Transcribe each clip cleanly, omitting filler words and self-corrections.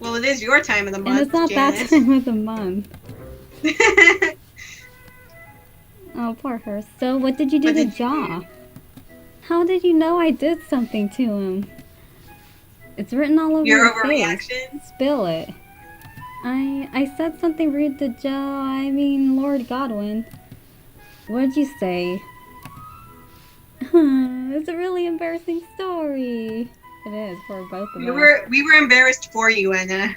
Well, it is your time of the And month, it's not that Janice. time of the month. Oh, poor her. So, what did you do to Joff? How did you know I did something to him? It's written all over Your your face. overreaction? Spill it. I said something rude to Lord Godwin. What did you say? It's a really embarrassing story. It is for both of us. We were embarrassed for you, Anna.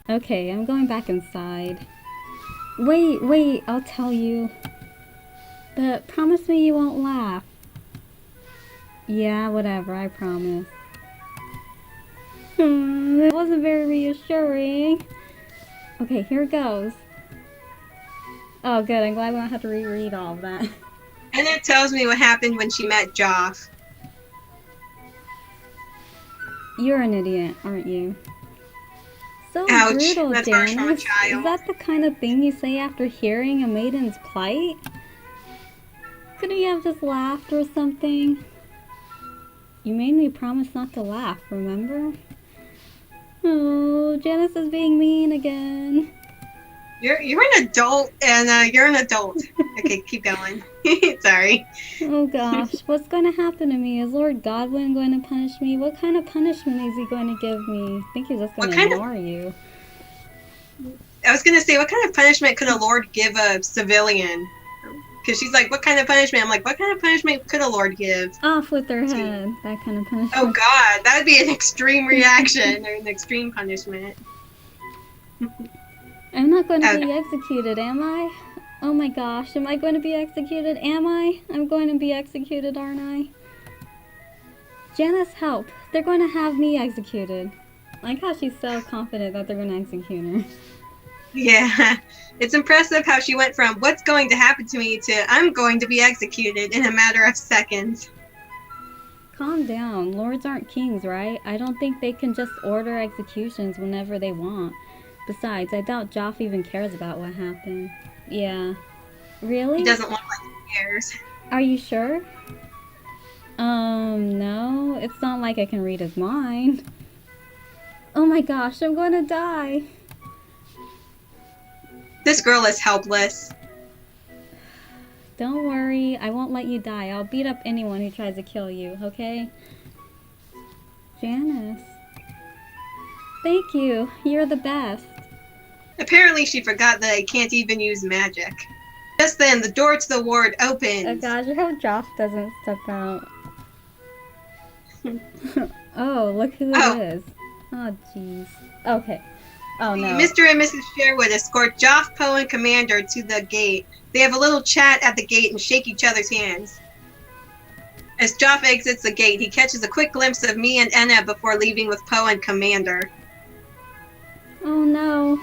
Okay, I'm going back inside. Wait, I'll tell you. But promise me you won't laugh. Yeah, whatever, I promise. That wasn't very reassuring. Okay, here it goes. Oh, good, I'm glad we don't have to reread all of that. Anna tells me what happened when she met Joff. You're an idiot, aren't you? So Ouch, brutal, that's harsh from a Janis. Is child. that the kind of thing you say after hearing a maiden's plight? Couldn't you have just laughed or something? You made me promise not to laugh, remember? Oh, Janis is being mean again. You're an adult, Anna. You're an adult. Okay, keep going. Sorry. Oh gosh, what's going to happen to me? Is Lord Godwin going to punish me? What kind of punishment is he going to give me? I think he's just going to ignore you. I was gonna say, what kind of punishment could a lord give a civilian? Because she's like, what kind of punishment? I'm like, what kind of punishment could a lord give? Off with their head. That kind of punishment. Oh God, that would be an extreme reaction or an extreme punishment. I'm not going to be executed, am I? Oh my gosh, am I going to be executed? Am I? I'm going to be executed, aren't I? Janis, help. They're going to have me executed. I like how she's so confident that they're going to execute her. Yeah, it's impressive how she went from what's going to happen to me to I'm going to be executed in a matter of seconds. Calm down. Lords aren't kings, right? I don't think they can just order executions whenever they want. Besides, I doubt Joff even cares about what happened. Yeah. Really? He doesn't look like he cares. Are you sure? No. It's not like I can read his mind. Oh my gosh, I'm going to die. This girl is helpless. Don't worry, I won't let you die. I'll beat up anyone who tries to kill you, okay? Janis. Thank you. You're the best. Apparently she forgot that I can't even use magic. Just then, the door to the ward opens. Oh gosh, I hope Joff doesn't step out. Oh, look who it is. Oh, jeez. Okay. Oh, no. Mr. and Mrs. Sherwood escort Joff, Poe, and Commander to the gate. They have a little chat at the gate and shake each other's hands. As Joff exits the gate, he catches a quick glimpse of me and Enna before leaving with Poe and Commander. Oh, no.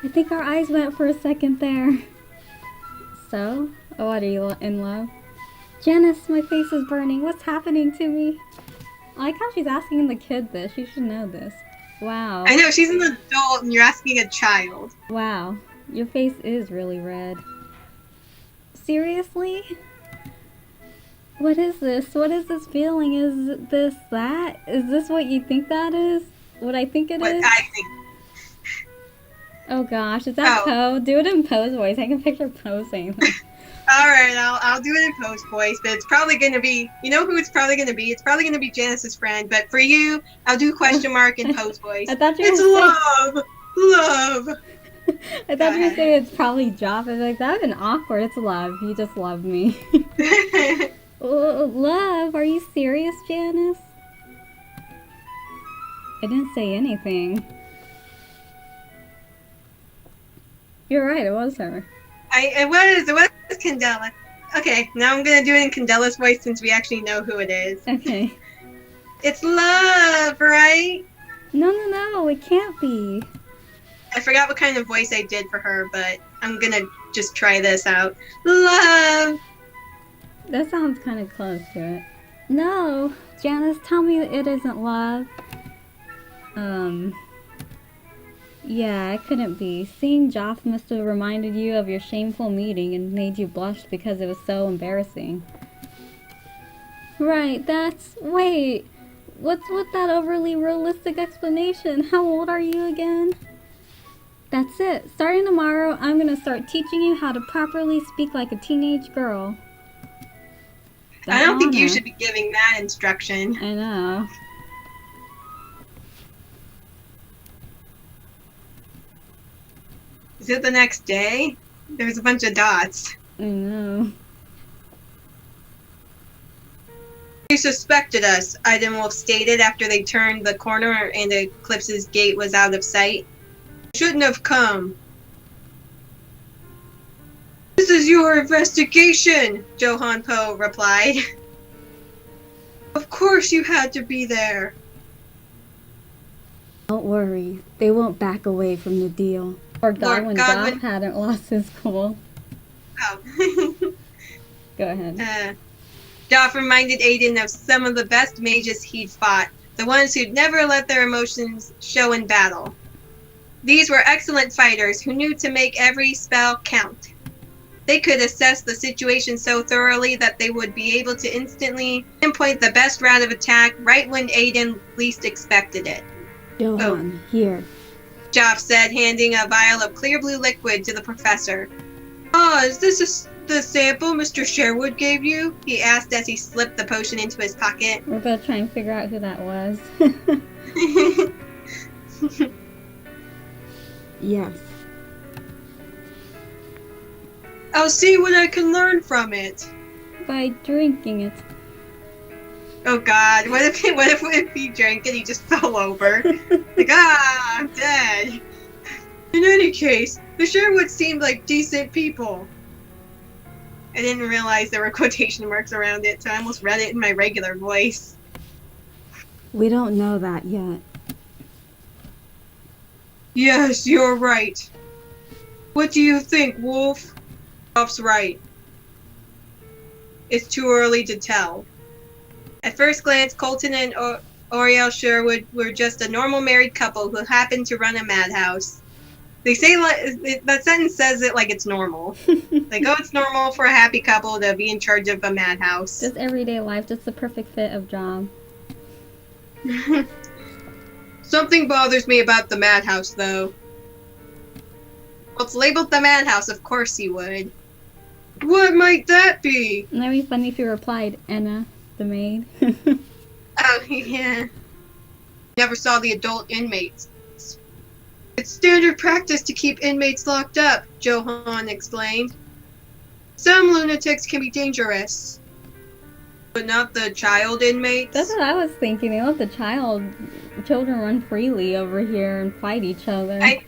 I think our eyes went for a second there. So? Oh, what, are you in love? Janis, my face is burning. What's happening to me? I like how she's asking the kid this. She should know this. Wow. I know, she's an adult and you're asking a child. Wow. Your face is really red. Seriously? What is this? What is this feeling? Is this that? Is this what you think that is? What I think it is? What I think. Oh gosh, is that Poe? Do it in Poe's voice. I can picture Poe saying that. Alright, I'll do it in Poe's voice, but it's probably gonna be, you know who it's probably gonna be? It's probably gonna be Janice's friend, but for you, I'll do question mark in Poe's voice. I thought you were love! Love! I thought you were saying it's probably Joff. I was like, that would have been awkward. It's love. You just love me. Love? Are you serious, Janis? I didn't say anything. You're right, it was her. It was Candela. Okay, now I'm gonna do it in Candela's voice since we actually know who it is. Okay. It's love, right? No, it can't be. I forgot what kind of voice I did for her, but I'm gonna just try this out. Love! That sounds kind of close to it. No, Janis, tell me it isn't love. Yeah, it couldn't be. Seeing Joff must have reminded you of your shameful meeting and made you blush because it was so embarrassing. Right, wait. What's with that overly realistic explanation? How old are you again? That's it. Starting tomorrow, I'm gonna start teaching you how to properly speak like a teenage girl. I don't think you should be giving that instruction. I know. Is it the next day? There's a bunch of dots. I know. You suspected us, Woolf stated after they turned the corner and Eclipse's gate was out of sight. Shouldn't have come. This is your investigation, Johan Poe replied. Of course you had to be there. Don't worry, they won't back away from the deal. Or Godwin hadn't lost his cool. Oh. Go ahead. Joff reminded Aiden of some of the best mages he'd fought, the ones who'd never let their emotions show in battle. These were excellent fighters who knew to make every spell count. They could assess the situation so thoroughly that they would be able to instantly pinpoint the best route of attack right when Aiden least expected it. Johan, here. Joff said, handing a vial of clear blue liquid to the professor. Is this the sample Mr. Sherwood gave you? He asked as he slipped the potion into his pocket. We're gonna try and figure out who that was. Yes. I'll see what I can learn from it. By drinking it. Oh God, what if he drank and he just fell over? Like, I'm dead. In any case, the Sherwoods seemed like decent people. I didn't realize there were quotation marks around it, so I almost read it in my regular voice. We don't know that yet. Yes, you're right. What do you think, Woolf? Joff's right. It's too early to tell. At first glance, Colton and Oriel Sherwood were just a normal married couple who happened to run a madhouse. They say that sentence says it like it's normal. Like, oh, it's normal for a happy couple to be in charge of a madhouse. Just everyday life, just the perfect fit of job. Something bothers me about the madhouse, though. Well, it's labeled the madhouse, of course he would. What might that be? That'd be funny if you replied, Anna, the maid. Oh, yeah. Never saw the adult inmates. It's standard practice to keep inmates locked up, Johan explained. Some lunatics can be dangerous, but not the child inmates. That's what I was thinking. They let the children run freely over here and fight each other. I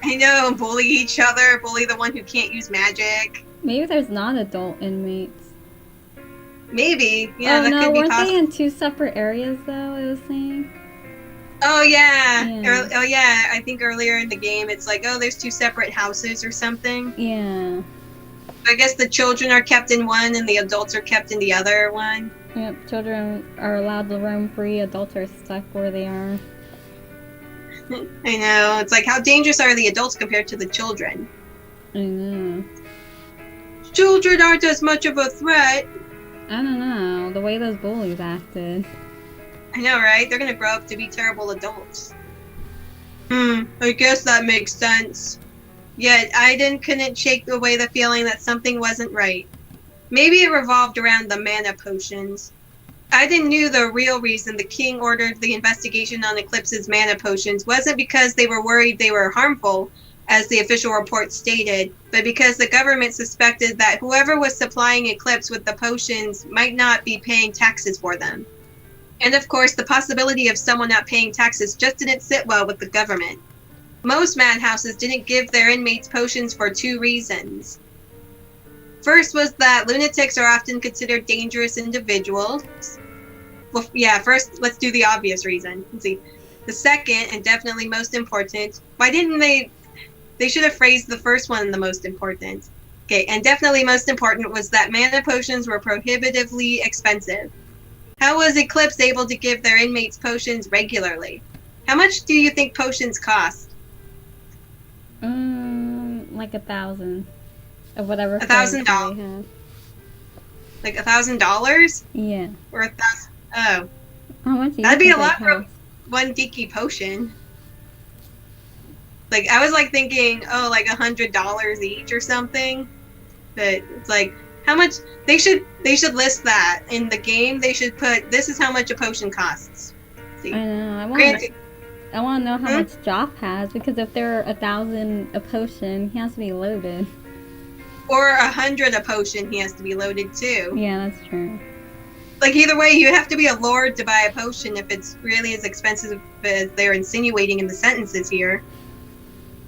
know, bully each other, bully the one who can't use magic. Maybe there's not adult inmates. Maybe, yeah, that no, could be weren't possible. they in two separate areas though, I was saying? Oh, yeah. Yeah. Oh, yeah, I think earlier in the game it's like, oh, there's two separate houses or something. Yeah. I guess the children are kept in one and the adults are kept in the other one. Yep, children are allowed to roam free, adults are stuck where they are. I know, it's like, how dangerous are the adults compared to the children? I know. Children aren't as much of a threat. I don't know, the way those bullies acted. I know, right? They're gonna grow up to be terrible adults. I guess that makes sense. Yet, Aiden couldn't shake away the feeling that something wasn't right. Maybe it revolved around the mana potions. Aiden knew the real reason the king ordered the investigation on Eclipse's mana potions wasn't because they were worried they were harmful, as the official report stated, but because the government suspected that whoever was supplying Eclipse with the potions might not be paying taxes for them. And of course, the possibility of someone not paying taxes just didn't sit well with the government. Most madhouses didn't give their inmates potions for two reasons. First was that lunatics are often considered dangerous individuals. Well, yeah, first, let's do the obvious reason. Let's see. The second, and definitely most important, why didn't they should have phrased the first one the most important. Okay, and definitely most important was that mana potions were prohibitively expensive. How was Eclipse able to give their inmates potions regularly? How much do you think potions cost? Like 1,000 of whatever. $1,000. Like $1,000? Yeah. Or 1,000? Oh. How much do you That'd be think a they lot for cost? one geeky potion. Like, I was like thinking, oh, like $100 each or something. But it's like, how much they should list that in the game. They should put, this is how much a potion costs. See, I know. granted, I want to know how much Joff has, because if they're 1,000 a potion, he has to be loaded. or 100 a potion, he has to be loaded too. Yeah, that's true. Like, either way, you have to be a lord to buy a potion if it's really as expensive as they're insinuating in the sentences here.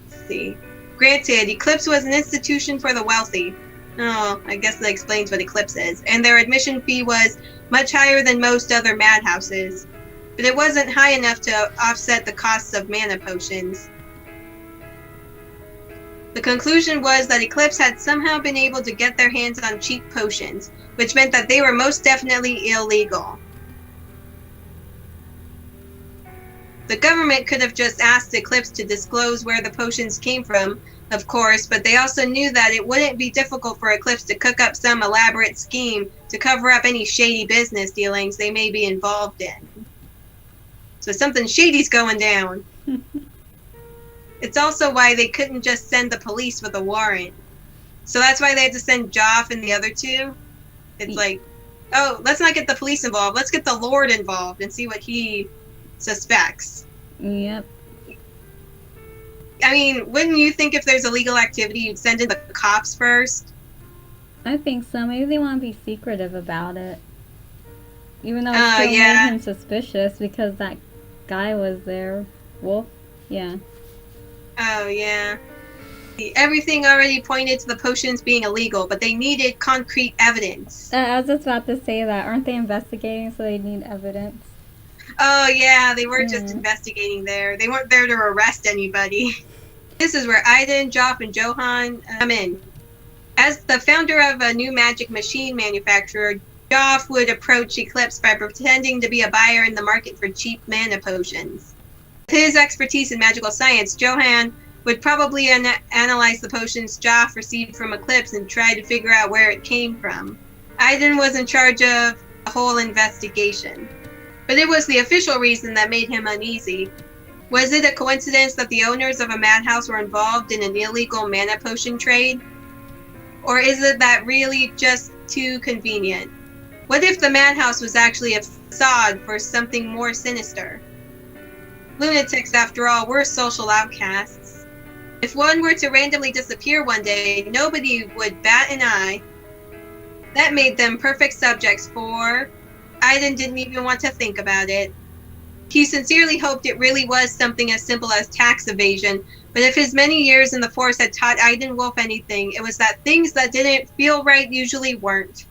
Let's see. Granted, Eclipse was an institution for the wealthy. Oh, I guess that explains what Eclipse is. And their admission fee was much higher than most other madhouses. But it wasn't high enough to offset the costs of mana potions. The conclusion was that Eclipse had somehow been able to get their hands on cheap potions, which meant that they were most definitely illegal. The government could have just asked Eclipse to disclose where the potions came from, of course, but they also knew that it wouldn't be difficult for Eclipse to cook up some elaborate scheme to cover up any shady business dealings they may be involved in. So something shady's going down. It's also why they couldn't just send the police with a warrant. So that's why they had to send Joff and the other two. It's like, oh, let's not get the police involved. Let's get the Lord involved and see what he suspects. Yep. I mean, wouldn't you think if there's illegal activity, you'd send in the cops first? I think so. Maybe they want to be secretive about it. Even though it still made him suspicious because that guy was there. Woolf? Yeah. Oh, yeah. Everything already pointed to the potions being illegal, but they needed concrete evidence. I was just about to say that. Aren't they investigating, so they need evidence? Oh, yeah, they weren't just investigating there. They weren't there to arrest anybody. This is where Aiden, Joff, and Johan come in. As the founder of a new magic machine manufacturer, Joff would approach Eclipse by pretending to be a buyer in the market for cheap mana potions. With his expertise in magical science, Johan would probably analyze the potions Joff received from Eclipse and try to figure out where it came from. Aiden was in charge of the whole investigation. But it was the official reason that made him uneasy. Was it a coincidence that the owners of a madhouse were involved in an illegal mana potion trade? Or is it that really just too convenient? What if the madhouse was actually a facade for something more sinister? Lunatics, after all, were social outcasts. If one were to randomly disappear one day, nobody would bat an eye. That made them perfect subjects for... Aiden didn't even want to think about it. He sincerely hoped it really was something as simple as tax evasion, but if his many years in the force had taught Aiden Woolf anything, it was that things that didn't feel right usually weren't.